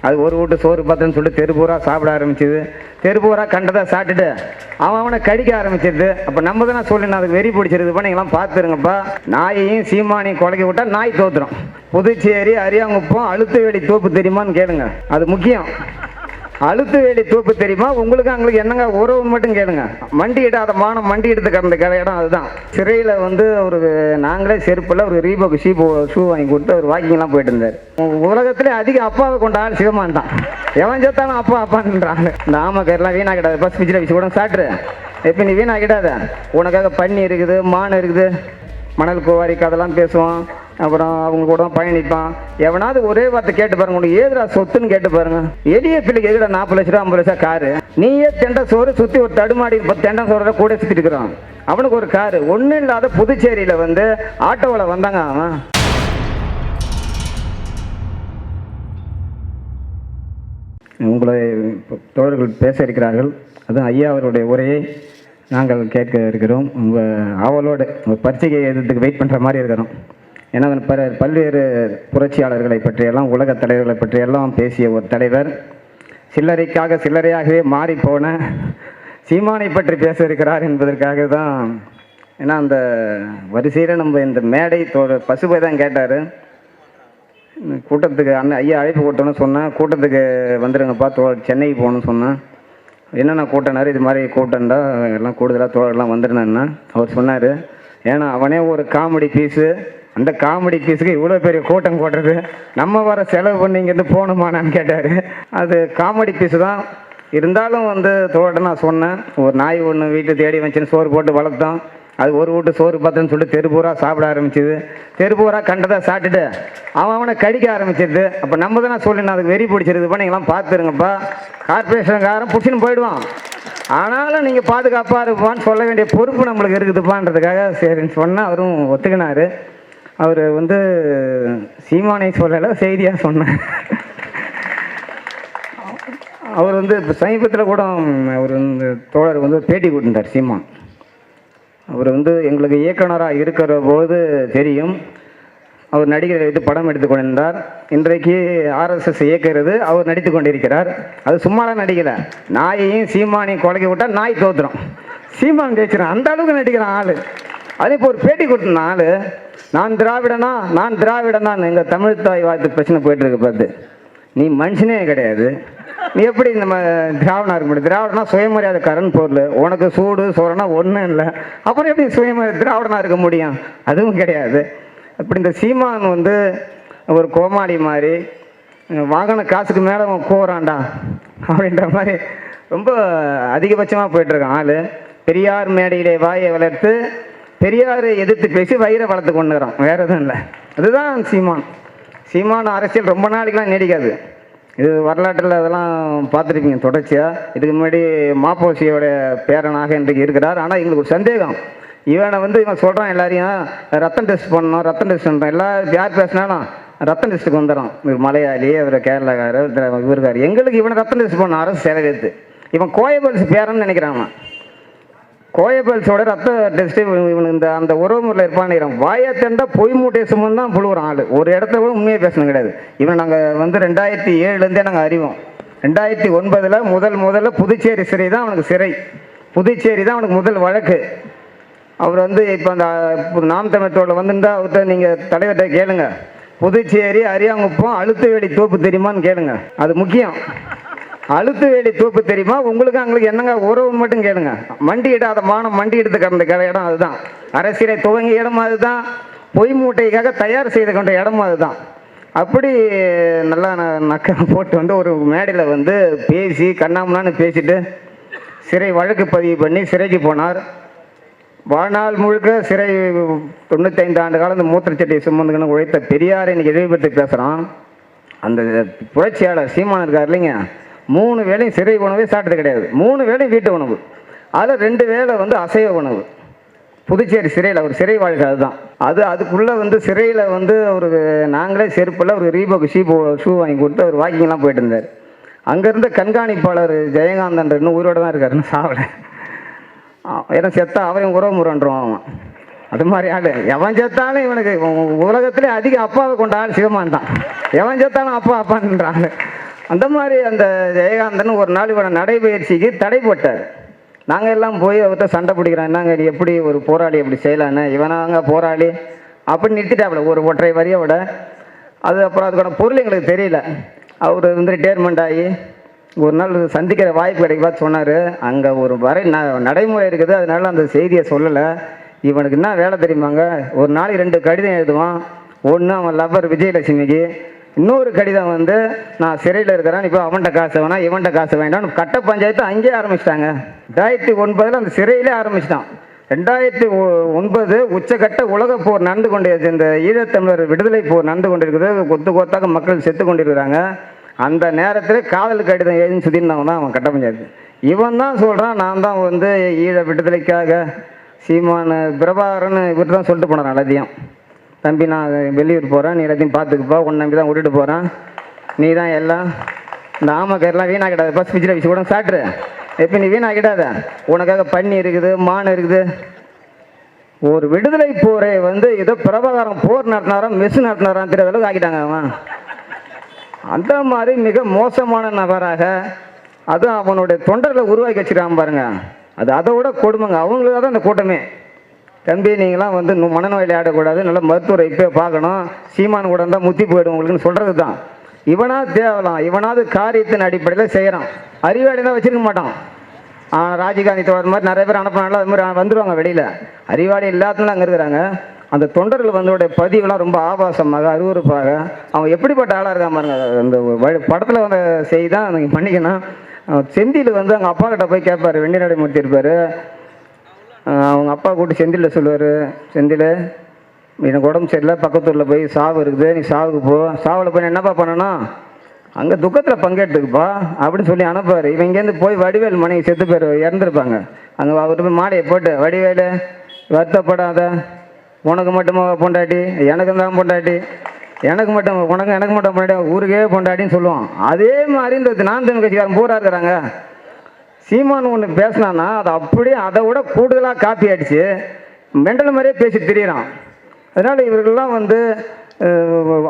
அது ஒரு வீட்டு சோறு பார்த்தேன்னு சொல்லிட்டு தெருப்பூரா சாப்பிட ஆரம்பிச்சிது. தெருப்பூரா கண்டதை சாப்பிட்டுட்டு அவனை கடிக்க ஆரம்பிச்சிருது. அப்போ நம்ம தானே சொல்லணும், அதுக்கு வெறி பிடிச்சிருதுப்பா. நீங்களாம் பார்த்துருங்கப்பா. நாயையும் சீமானையும் குலைக்க விட்டால் நாய் தோத்துரும். புதுச்சேரி அரியாங்குப்பம் அழுத்துவேலி தோப்பு தெரியுமான்னு கேளுங்க, அது முக்கியம். அழுத்துவேலி தோப்பு தெரியுமா உங்களுக்கு? அவங்களுக்கு என்னங்க உறவு மட்டும் கேளுங்க. மண்டி இடாத மானம் மண்டி எடுத்து கிடந்த இடம் அதுதான். சிறையில் வந்து ஒரு நாங்களே செருப்பில் ஒரு ரீபோக்கு ஷூ வாங்கி கொடுத்து அவர் வாக்கிங்லாம் போயிட்டு இருந்தார். உலகத்திலே அதிக அப்பாவை கொண்ட ஆள் சிவமான் தான். எவன் சேர்த்தாலும் அப்பா அப்பான்றாங்க. இந்த ஆமக்கரெல்லாம் வீணா கிடாது. பஸ் பிச்சில் வச்சு கூட சாப்பிட்ரு. இப்போ நீ வீணா கிடாத. உனக்காக பன்னி இருக்குது, மான் இருக்குது, மணல் குவாரி கதெல்லாம் பேசுவான். அப்புறம் அவங்க கூட பயணிப்பான். எவனாவது ஒரே வார்த்தை கேட்டு பாருங்க, உனக்கு ஏதுடா சொத்துன்னு கேட்டு பாருங்க. எளிய பிள்ளைக்கு எதுடா 40 லட்ச ரூபா 50 லட்சம் காரு? நீயே தெண்டை சோறு சுற்றி ஒரு தடுமாடி தெண்டை சோறு கூட சுற்றிட்டு இருக்கிறான். அவனுக்கு ஒரு காரு ஒன்றும் இல்லாத புதுச்சேரியில் வந்து ஆட்டோவில் வந்தாங்க. அவன் உங்களை தோழர்கள் பேச இருக்கிறார்கள். அதுவும் ஐயா அவருடைய உரையை நாங்கள் கேட்க இருக்கிறோம். உங்கள் ஆவலோடு உங்கள் பரீட்சையை எதிர்த்துக்கு வெயிட் பண்ணுற மாதிரி இருக்கிறோம். ஏன்னா பல்வேறு புரட்சியாளர்களை பற்றியெல்லாம் உலக தலைவர்களை பற்றியெல்லாம் பேசிய ஒரு தலைவர், சில்லறைக்காக சில்லறையாகவே மாறிப்போன சீமானை பற்றி பேச இருக்கிறார் என்பதற்காக தான். ஏன்னா அந்த வரிசையில் நம்ம இந்த மேடை பசுபை தான் கேட்டார். கூட்டத்துக்கு ஐயா அழைப்பு கொடுத்தோன்னு சொன்னேன், கூட்டத்துக்கு வந்துடுங்கப்பா, சென்னைக்கு போகணுன்னு சொன்னேன். என்னென்ன கூட்டனார், இது மாதிரி கூட்டண்டா எல்லாம் கூடுதலாக தோழர்லாம் வந்துடுனேன்னா அவர் சொன்னார், ஏன்னா அவனே ஒரு காமெடி பீஸு, அந்த காமெடி பீஸுக்கு இவ்வளோ பெரிய கூட்டம் போடுறது, நம்ம வர செலவு பண்ணி இங்கேருந்து போகணுமானான்னு கேட்டார். அது காமெடி பீஸு தான். இருந்தாலும் வந்து தோழர்கிட்ட நான் சொன்னேன், ஒரு நாய் ஒன்று வீட்டு தேடி வச்சுன்னு சோறு போட்டு வளர்த்தோம். அது ஒரு வீட்டு சோறு பார்த்தேன்னு சொல்லிட்டு தெருப்பூரா சாப்பிட ஆரம்பிச்சிது. தெருப்பூரா கண்டதை சாப்பிட்டுட்டு அவனை கடிக்க ஆரம்பிச்சிருது. அப்போ நம்ம தானே சொல்லணும், அதுக்கு வெறி பிடிச்சிருதுப்பா. நீங்களாம் பார்த்துருங்கப்பா. கார்பரேஷன்காரன் பிடிச்சின்னு போயிடுவான். ஆனாலும் நீங்கள் பாதுகாப்பாக இருப்பான்னு சொல்ல வேண்டிய பொறுப்பு நம்மளுக்கு இருக்குதுப்பான்றதுக்காக சரின்னு சொன்னால் அவரும் ஒத்துக்கினார். அவர் வந்து சீமானை சொல்லலை, செய்தியாக சொன்னார். அவர் வந்து இப்போ சமீபத்தில் கூட அவர் வந்து தோழர் வந்து பேட்டி கொடுத்தார் சீமான். அவர் வந்து எங்களுக்கு இயக்குனராக இருக்கிற போது தெரியும், அவர் நடிகரை வைத்து படம் எடுத்து கொண்டிருந்தார். இன்றைக்கு RSS இயக்கிறது, அவர் நடித்து கொண்டிருக்கிறார். அது சும்மாலாம் நடிக்கலை. நாயையும் சீமானையும் குலைக்க விட்டால் நாய் தோத்துரும். சீமான் ஜெயிச்சிடும், அந்த அளவுக்கு நடிக்கிறான் ஆள். அதே இப்போ ஒரு பேட்டி கொடுத்த ஆள், நான் திராவிடனா எங்கள் தமிழ் தாய் வாழ்த்து பிரச்சனை போயிட்டுருக்கு. பார்த்து நீ மனுஷனே கிடையாது, நீ எப்படி நம்ம திராவிடனா இருக்க முடியும்? திராவிடனா சுயமரியாதைக்காரன் பொருள். உனக்கு சூடு சோறனா ஒன்றும் இல்லை, அப்புறம் எப்படி திராவிடனா இருக்க முடியும்? அதுவும் கிடையாது. அப்படி இந்த சீமான் வந்து ஒரு கோமாளி மாதிரி, வாங்கின காசுக்கு மேலே அவன் கோரான்டா அப்படின்ற மாதிரி ரொம்ப அதிகபட்சமாக போயிட்டுருக்கான் ஆள். பெரியார் மேடையிலே வாயை வளர்த்து பெரியாரை எதிர்த்து பேசி வயிறை வளர்த்து கொண்டுறான், வேறு எதுவும் இல்லை. அதுதான் சீமான் அரசியல் ரொம்ப நாளைக்கெலாம் நீடிக்காது. இது வரலாற்றில் அதெல்லாம் பார்த்துருப்பீங்க தொடர்ச்சியாக. இதுக்கு முன்னாடி மாப்போசியோட பேரனாக இன்றைக்கு இருக்கிறார். ஆனால் எங்களுக்கு ஒரு சந்தேகம், இவனை வந்து இவன் சொல்கிறான் எல்லாரையும் ரத்தம் டெஸ்ட் பண்ணணும், ரத்தம் டெஸ்ட் பண்ணுறான். எல்லாரும் யார் பேசினாலும் ரத்தம் டெஸ்ட்டுக்கு வந்துடும். இவர் மலையாளி, இவர் கேரளாக்காரர், இவருக்கார். எங்களுக்கு இவனை ரத்தம் டெஸ்ட் பண்ணணும் அரசு செலவெடுத்து. இவன் கோயபல்ஸ் பேரன்னு நினைக்கிறான். கோயபல்ஸோட ரத்த டெஸ்ட்டு இவனுக்கு இந்த அந்த உறவு முறையில் இருப்பான்னு வாயை தண்டா பொய் மூட்டையை சுமந்து தான் புழுவுறான் ஆள். ஒரு இடத்துல கூட உண்மையை பேசணும் கிடையாது. இவன் நாங்கள் வந்து 2007 நாங்கள் அறிவோம். 2009 முதல்ல புதுச்சேரி சிறை தான் அவனுக்கு சிறை. புதுச்சேரி தான் அவனுக்கு முதல் வழக்கு. அவர் வந்து இப்போ அந்த நாம் தமிழத்தோட வந்துருந்தா அவர்கிட்ட நீங்கள் தலைவர்கிட்ட கேளுங்க, புதுச்சேரி அரியாங்குப்பம் அழுத்துவேலி தோப்பு தெரியுமான்னு கேளுங்க, அது முக்கியம். அழுத்துவேலி தோப்பு தெரியுமா உங்களுக்கு? அவங்களுக்கு என்னங்க உறவு மட்டும் கேளுங்க. மண்டி இடாத மானம் மண்டி எடுத்து கிடந்த இடம் அதுதான். அரசியலை துவங்கிய இடமும் அதுதான், பொய் மூட்டைக்காக தயார் செய்து கொண்ட இடமும் அதுதான். அப்படி நல்லா நக்க போட்டு வந்து ஒரு மேடையில் வந்து பேசி கண்ணாமண்ணான்னு பேசிட்டு சிறை வழக்கு பதிவு பண்ணி சிறைக்கு போனார். வாழ்நாள் முழுக்க சிறை 95 ஆண்டு காலம் இந்த மூத்திரச்சட்டியை சுமந்துக்கணும் உழைத்த பெரியாரை இன்னைக்கு எதிர்பட்டு பேசுகிறான். அந்த புரட்சியாளர் சீமான் இருக்கார் இல்லைங்க, 3 வேளையும் சிறை உணவே சாப்பிட்டது கிடையாது. 3 வேளையும் வீட்டு உணவு, அதில் 2 வேளை வந்து அசைவ உணவு. புதுச்சேரி சிறையில் ஒரு சிறை வாழ்க்கை அதுதான். அதுக்குள்ளே வந்து சிறையில் வந்து ஒரு நாங்களே செருப்பில் ஒரு ரீபோக்கு ஷூ வாங்கி கொடுத்து அவர் வாக்கிங்லாம் போயிட்டு இருந்தார். அங்கேருந்த கண்காணிப்பாளர் ஜெயகாந்தன் இன்னும் உயிரோடு தான் இருக்காருன்னு சாவலை. ஏன்னா செத்தா அவரையும் உறவு முறன்றான் அவன். அது மாதிரி ஆள் எவன் செத்தாலும் இவனுக்கு உலகத்திலே அதிக அப்பாவை கொண்ட ஆள் சிவமான் தான். எவன் செத்தாலும் அப்பா அப்பான்றாங்க. அந்த மாதிரி அந்த ஜெயகாந்தன் ஒரு நாள் இவனை நடைபயிற்சிக்கு தடை போட்டார். நாங்கள் எல்லாம் போய் அவர்கிட்ட சண்டை பிடிக்கிறோம், என்னங்க நீ எப்படி ஒரு போராளி எப்படி செய்யலான்னு, இவனாங்க போராளி அப்படின்னு நிறுத்திட்டாப்புல ஒரு ஒற்றை வரியோட. அது அப்புறம் அதுக்கான பொருள் எங்களுக்கு தெரியல. அவர் வந்து ரிட்டையர்மெண்ட் ஆகி ஒரு நாள் சந்திக்கிற வாய்ப்பு கிடைக்க சொன்னார். அங்கே ஒரு நடைமுறை இருக்குது, அதனால அந்த செய்தியை சொல்லலை. இவனுக்கு என்ன வேலை தெரியுமாங்க, ஒரு நாளைக்கு 2 கடிதம் எழுதுவான். ஒன்று அவன் லவ்வர் விஜயலட்சுமிக்கு, இன்னொரு கடிதம் வந்து நான் சிறையில் இருக்கிறேன், இப்போ அவன்கிட்ட காசு வேணாம் இவன்கிட்ட காசு வேண்டாம். கட்ட பஞ்சாயத்து அங்கேயே ஆரம்பிச்சிட்டாங்க. 2009 அந்த சிறையிலே ஆரம்பிச்சிட்டான். 2009 உச்சக்கட்ட உலக போர் நடந்து கொண்டே, இந்த ஈழத்தமிழர் விடுதலை போர் நடந்து கொண்டிருக்குது. கொத்து கொத்தாக மக்கள் செத்து கொண்டிருக்கிறாங்க. அந்த நேரத்தில் காதல் கடிதம் எழுதின்னு சுற்றிருந்தவன் தான் அவன் கட்ட பஞ்சாயத்து. இவன் தான் சொல்கிறான், நான் தான் வந்து ஈழ விடுதலைக்காக சீமான் பிரபாகரன் இவர் தான் சொல்லிட்டு போனான் எல்லாத்தையும். தம்பி நான் வெளியூர் போகிறேன், நீ எல்லாத்தையும் பார்த்துக்குப்பா, உன்னை நம்பி தான் விட்டுட்டு போகிறேன், நீ தான் எல்லாம் இந்த ஆமக்கரெலாம் வீணாக்கிடாத, பஸ் பிச்சில் வச்சு கூட சாப்பிட்ரு, எப்போ நீ வீணாக்கிடாத, உனக்காக பன்னி இருக்குது மான் இருக்குது. ஒரு விடுதலை போரை வந்து ஏதோ பிரபாகரன் போர் நடத்தினாராம் மெஸ் நடத்தினாரான்னு தெரியாத அளவுக்கு ஆக்கிட்டாங்க அவன். அந்த மாதிரி மிக மோசமான நபராக அது அவனுடைய தொண்டர்களை உருவாக்கி வச்சுருக்கான் பாருங்க. அது அதை விட கொடுமைங்க. அவங்களுக்கு தான் அந்த கூட்டமே. தம்பி நீங்களாம் வந்து மனநோயில் ஆடக்கூடாது, நல்லா மருத்துவரை இப்போ பார்க்கணும், சீமான் கூட இருந்தால் முத்தி போயிடும் உங்களுக்குன்னு சொல்கிறது தான். இவனாவது தேவலாம், இவனாவது காரியத்தின் அடிப்படையில் செய்கிறான். அறிவாளி தான் வச்சுருக்க மாட்டான். ராஜீவ்காந்தி தோழர் மாதிரி நிறைய பேர் அனுப்பினாலும் அது மாதிரி வந்துடுவாங்க வெளியில். அறிவாளி எல்லாத்துலாம் அங்கே இருக்கிறாங்க. அந்த தொண்டர்கள் வந்தோடைய பதிவுலாம் ரொம்ப ஆபாசமாக அருவறுப்பாக அவன் எப்படிப்பட்ட ஆளாக இருக்கான் பாருங்க. அந்த படத்தில் வந்த செய்தி தான் நீங்கள் பண்ணிக்கணும். செந்தில் வந்து அவங்க அப்பா கிட்ட போய் கேட்பார், வெண்ணிநடை மூர்த்தி இருப்பார். அவங்க அப்பா கூப்பிட்டு செந்தில் சொல்லுவார், செந்தில் எனக்கு உடம்பு சரியில்லை, பக்கத்தூரில் போய் சாவு இருக்குது, நீ சாவுக்கு போ, சாவில் போய் என்னப்பா பண்ணணும், அங்கே துக்கத்தில் பங்கேற்றுக்குப்பா அப்படின்னு சொல்லி அனுப்புவார். இவன் இங்கேருந்து போய் வடிவேல் மனைவி செத்து பேர் இறந்துருப்பாங்க. அங்கே அவர்கிட்ட போய் மாலையை போட்டு, வடிவேலு வருத்தப்படாத, உனக்கு மட்டுமா பொண்டாட்டி, எனக்கு தான் பொண்டாட்டி, எனக்கு மட்டும் பொண்டாட்டி, ஊருக்கே பொண்டாட்டின்னு சொல்லுவான். அதே மாதிரி இந்த நான் தமிழ் கட்சிக்காரன் பூரா இருக்கிறாங்க. சீமான் ஒன்று பேசினான்னா அதை அப்படியே அதை விட கூடுதலாக காப்பி அடித்து மெண்டல் மாதிரியே பேசி திரியிறான். அதனால் இவர்கள்லாம் வந்து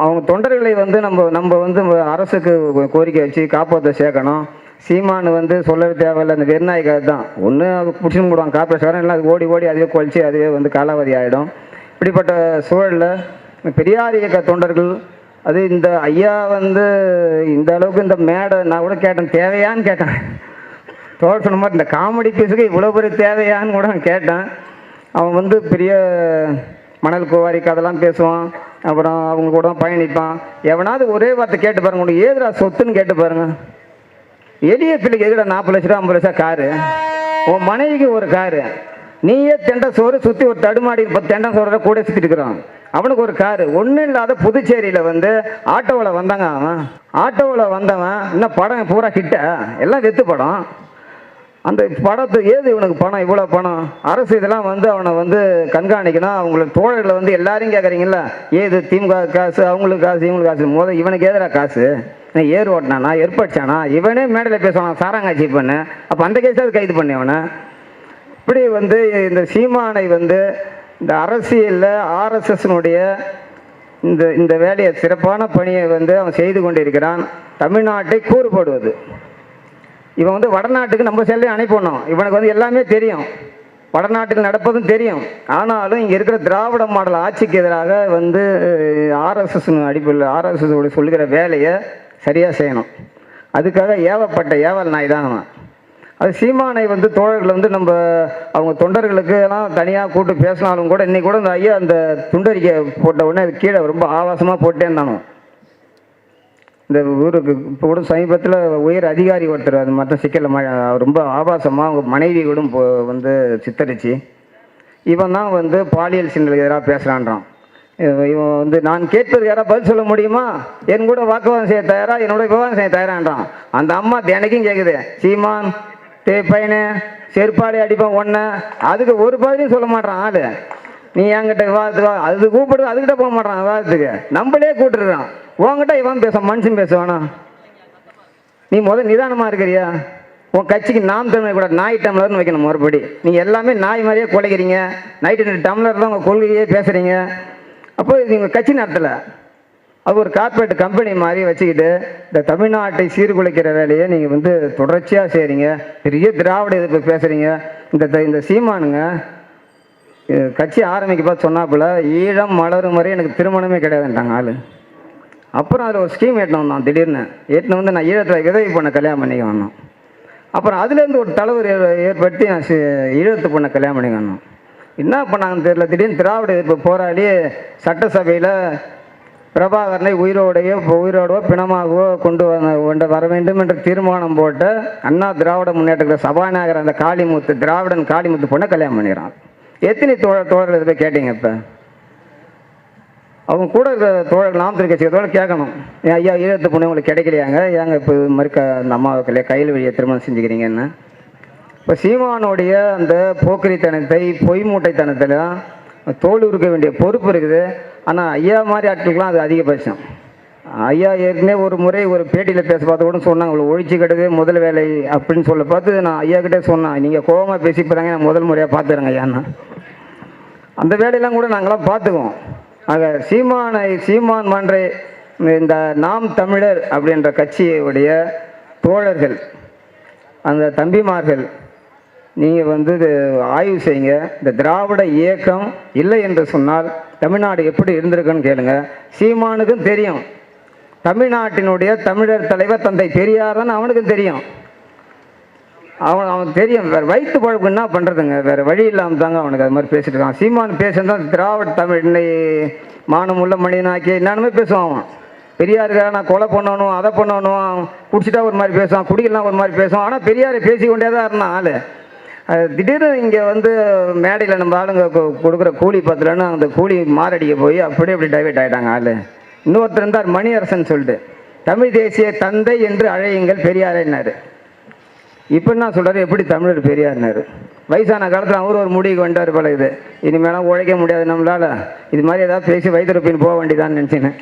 அவங்க தொண்டர்களை வந்து நம்ம வந்து அரசுக்கு கோரிக்கை வச்சு காப்பாற்ற சேர்க்கணும். சீமான் வந்து சொல்லவே தேவையில்லை, அந்த வெறிநாய்க்காக தான் ஒன்று அது பிடிச்சின்னு போடுவாங்க காப்பீடு, இல்லை அது ஓடி ஓடி அதுவே குளிச்சு அதுவே வந்து காலாவதி ஆகிடும். இப்படிப்பட்ட சூழலில் பெரியார் இயக்க தொண்டர்கள் அது இந்த ஐயா வந்து இந்த அளவுக்கு இந்த மேடை நான் கூட கேட்டேன், தேவையான்னு கேட்டேன். தோல் சொன்ன மாதிரி இந்த காமெடி பீஸுக்கு இவ்வளோ பெரிய தேவையான்னு கூட கேட்டேன். அவன் வந்து பெரிய மணல் குவாரி கதெல்லாம் பேசுவான், அப்புறம் அவங்க கூட பயணிப்பான். எவனாவது ஒரே வார்த்தை கேட்டு பாருங்க, உனக்கு ஏதுடா சொத்துன்னு கேட்டு பாருங்க. எளிய பிள்ளைக்கு எதுடா 40 லட்ச ரூபா 50 லட்சம் காரு, உன் மனைவிக்கு ஒரு காரு, நீயே தெண்டை சோறு சுற்றி ஒரு தடுமாடி தெண்டை சோறு கூட சுற்றிட்டு இருக்கிறான். அவனுக்கு ஒரு காரு ஒன்றும் இல்லாத புதுச்சேரியில் வந்து ஆட்டோவில் வந்தாங்க. அவன் ஆட்டோவில் வந்தவன் இன்னும் படம் பூரா கிட்ட எல்லாம் வெத்து படம். அந்த படத்தை ஏது இவனுக்கு பணம், இவ்வளோ பணம், அரசு இதெல்லாம் வந்து அவனை வந்து கண்காணிக்கணும். அவங்களுக்கு தோழர்களை வந்து எல்லாரையும் கேட்குறீங்கள, ஏது திமுக காசு, அவங்களுக்கு காசு, இவங்களுக்கு காசு, இவனுக்கு எதிராக காசு, ஏர் ஓட்டினானா ஏற்படுச்சானா, இவனே மேடையில் பேசுவான் சாராங்காட்சி பண்ணு, அப்போ அந்த கேஸாவது கைது பண்ணி அவனை. இப்படி வந்து இந்த சீமானை வந்து இந்த அரசியலில் ஆர்எஸ்எஸ்னுடைய இந்த வேலையை சிறப்பான பணியை வந்து அவன் செய்து கொண்டிருக்கிறான். தமிழ்நாட்டை கூறுபடுவது. இவன் வந்து வடநாட்டுக்கு நம்ம செல்ல அனுப்பணும். இவனுக்கு வந்து எல்லாமே தெரியும், வடநாட்டில் நடப்பதும் தெரியும். ஆனாலும் இங்கே இருக்கிற திராவிட மாடல் ஆட்சிக்கு எதிராக வந்து ஆர்எஸ்எஸ் அடிப்படையில் ஆர்எஸ்எஸ் சொல்லுகிற வேலையை சரியாக செய்யணும். அதுக்காக ஏவப்பட்ட ஏவல் நாய் தான் அவன். அது சீமானை வந்து தோழர்கள் வந்து நம்ம அவங்க தொண்டர்களுக்கு எல்லாம் தனியாக கூட்டு பேசினாலும் கூட இன்னைக்கு கூட இந்த ஐயா அந்த துண்டறிக்கை போட்ட உடனே அது கீழே ரொம்ப ஆபாசமாக போட்டே இருந்தானோ. இந்த ஊருக்கு இப்போ கூட சமீபத்தில் உயர் அதிகாரி ஒருத்தர் அது மட்டும் சிக்கலில் ரொம்ப ஆபாசமாக அவங்க மனைவி கூட வந்து சித்தரிச்சு இவன் தான் வந்து பாலியல் சின்னலுக்கு எதிராக பேசுகிறான்றான். இவன் வந்து நான் கேட்பது யாராவது பதில் சொல்ல முடியுமா, என் கூட வாக்குவாதம் செய்ய தயாரா, என்னோட விவாதம் செய்ய தயாரான்றான். அந்த அம்மா தினைக்கும் கேட்குது, சீமான் பையனு செருப்பாடி அடிப்பான் ஒன்று, அதுக்கு ஒரு பதிலையும் சொல்ல மாட்டான் ஆளு. நீ என்கிட்ட விவாதத்துக்கு அது கூப்பிடுறது, அதுக்கிட்ட போக மாட்டான் விவாதத்துக்கு, நம்மளே கூப்பிட்டுருக்கான். உங்ககிட்ட இவன் பேச மனுஷன் பேசுவானா? நீ முதல் நிதானமாக இருக்கிறியா? உன் கட்சிக்கு நாம் தமிழ் கூட நாய் டம்ளர்னு வைக்கணும் மறுபடி. நீங்கள் எல்லாமே நாய் மாதிரியே குலைக்கிறீங்க, நைட்டு 2 டம்ளர் தான் உங்கள் கொள்கையே பேசுகிறீங்க. அப்போ இது உங்கள் கட்சி நடத்தலை. அது ஒரு கார்ப்பரேட் கம்பெனி மாதிரி வச்சுக்கிட்டு இந்த தமிழ்நாட்டை சீர்குலைக்கிற வேலையை நீங்கள் வந்து தொடர்ச்சியாக செய்கிறீங்க. பெரிய திராவிட எதிர்ப்பு பேசுகிறீங்க. இந்த சீமானுங்க கட்சி ஆரம்பிக்க பார்த்து சொன்னாப்புல ஈழம் மலரும் வரை எனக்கு திருமணமே கிடையாதுன்ட்டாங்க ஆள். அப்புறம் அதில் ஒரு ஸ்கீம் ஏற்றினோம் வந்தான். திடீர்னு ஏற்றின வந்து நான் ஈழத்தில் விதவி பண்ண கல்யாணம் பண்ணிக்க வந்தோம். அப்புறம் அதுலேருந்து ஒரு தலைவர் ஏற்படுத்தி நான் ஈழத்து பொண்ணை கல்யாணம் பண்ணிக்க வந்தோம். என்ன பண்ணாங்கன்னு தெரியல. திடீர்னு திராவிட எதிர்ப்பு போராடி சட்டசபையில் பிரபாகரனை உயிரோடவோ பிணமாகவோ கொண்டு வர வேண்டும் என்று தீர்மானம் போட்ட அண்ணா திராவிட முன்னேற்ற சபாநாயகர் அந்த காளிமுத்து திராவிடன் காளிமுத்து பொண்ணை கல்யாணம் பண்ணிடுறான். எத்தனை தோழர்கள் போய் கேட்டீங்க? இப்போ அவங்க கூட இருக்கிற தோழர்கள் நாம் கட்சி தோழர் கேட்கணும், ஐயா ஈழத்து பொண்ணு உங்களுக்கு கிடைக்கலையாங்க, ஏங்க இப்போ இது மாதிரி அந்த அம்மாவுக்கு கையில் வழியை திருமணம் செஞ்சுக்கிறீங்கன்னு. இப்போ சீமானுடைய அந்த போக்கிரித்தனத்தை பொய் மூட்டைத்தனத்தில் தோல் உருக்க வேண்டிய பொறுப்பு இருக்குது. ஆனால் ஐயா மாதிரி ஆட்களுக்கெலாம் அது அதிகபட்சம். ஐயா ஏற்கனவே ஒரு முறை ஒரு பேட்டியில் பேச பார்த்து கூட சொன்னாங்க, உங்களை ஒழிச்சு கெடுது முதல் வேலை அப்படின்னு சொல்ல பார்த்து நான் ஐயா கிட்டே சொன்னேன், நீங்கள் கோபமாக பேசி போகிறாங்க, நான் முதல் முறையாக பார்த்துறேங்க ஐயான்னா. அந்த வேலையெல்லாம் கூட நாங்களாம் பார்த்துக்குவோம். ஆக சீமான் மன்ற இந்த நாம் தமிழர் அப்படின்ற கட்சியுடைய தோழர்கள், அந்த தம்பிமார்கள், நீங்கள் வந்து ஆய்வு செய்யுங்க. இந்த திராவிட இயக்கம் இல்லை என்று சொன்னால் தமிழ்நாடு எப்படி இருந்திருக்குன்னு கேளுங்க. சீமானுக்கும் தெரியும், தமிழ்நாட்டினுடைய தமிழர் தலைவர் தந்தை பெரியார் தான் அவனுக்கும் தெரியும். அவன் தெரியும். வேறு வயிற்று பழப்பு என்ன பண்ணுறதுங்க, வேறு வழி இல்லாமல் தாங்க அவனுக்கு அது மாதிரி பேசிட்டு இருக்கான். சீமான் பேசுதான் திராவிட தமிழ் மானமுள்ள மனிதனாக்கி என்னென்னமே பேசுவான் அவன். பெரியாருக்காக நான் கொலை பண்ணணும், அதை பண்ணணும், குடிச்சிட்டா ஒரு மாதிரி பேசுவான், குடிக்கலாம் ஒரு மாதிரி பேசுவான். ஆனால் பெரியாரை பேசிக்கொண்டே தான் இருந்தான் ஆள். திடீர்னு இங்கே வந்து மேடையில் நம்ம ஆளுங்க கொடுக்குற கூலி பத்திரன்னு அந்த கூலி மாரடிக்க போய் அப்படி டைவெர்ட் ஆகிட்டாங்க ஆள். இன்னொருத்தர் இருந்தார் மணியரசன் சொல்லிட்டு, தமிழ் தேசிய தந்தை என்று அழையுங்கள் பெரியாரேன்னாரு. இப்போ என்ன சொல்கிறாரு, எப்படி தமிழர் பெரியார்னாரு. வயசான காலத்தில் அவரு ஒரு முடிவுக்கு வந்துட்டார் போல. இது இனிமேலாம் உழைக்க முடியாது நம்மளால், இது மாதிரி ஏதாவது பேசி வயிற்றுப்பின்னு போக வேண்டியதான்னு நினச்சின்னு.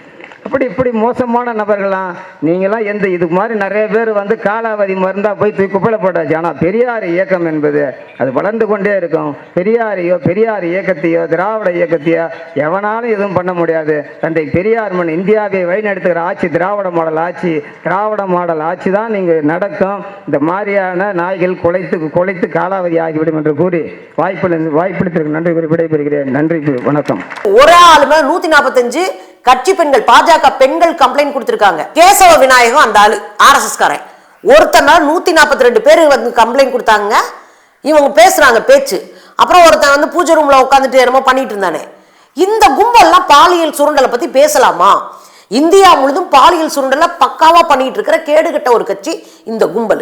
இப்படி மோசமான நபர்களாம் நீங்களாம். இதுக்கு மாதிரி நிறைய பேர் வந்து காலாவதி மருந்தாக போய் குப்பையில் போட்டாச்சு. ஆனால் பெரியார் இயக்கம் என்பது அது வளர்ந்து கொண்டே இருக்கும். பெரியார் இயக்கத்தையோ திராவிட இயக்கத்தையோ எவனாலும் எதுவும் பண்ண முடியாது. தந்தை பெரியார் மண் இந்தியாவை வழிநடத்துகிற ஆட்சி திராவிட மாடல் ஆட்சி தான் நீங்கள் நடக்கும். இந்த மாதிரியான நாய்கள் குலைத்து காலாவதி ஆகிவிடும் என்று கூறி வாய்ப்பளித்திற்கு நன்றி கூறி விடைபெறுகிறேன். நன்றி, வணக்கம். ஒரு ஆளுமே 145 கட்சி பெண்கள் பாஜக பெண்கள் கம்ப்ளைண்ட் கொடுத்திருக்காங்க. கேசவ விநாயகம் அந்த ஆளு RSS காரன் ஒருத்தனால 142 பேர் வந்து கம்ப்ளைண்ட் கொடுத்தாங்க. இவங்க பேசுறாங்க பேச்சு. அப்புறம் ஒருத்தன் வந்து பூஜை ரூம்ல உட்காந்துட்டு என்னமோ பண்ணிட்டு இருந்தானே. இந்த கும்பல்லாம் பாலியல் சுரண்டலை பத்தி பேசலாமா? இந்தியா முழுதும் பாலியல் சுரண்டலை பக்காவா பண்ணிட்டு இருக்கிற கேடுகட்ட ஒரு கட்சி இந்த கும்பல்.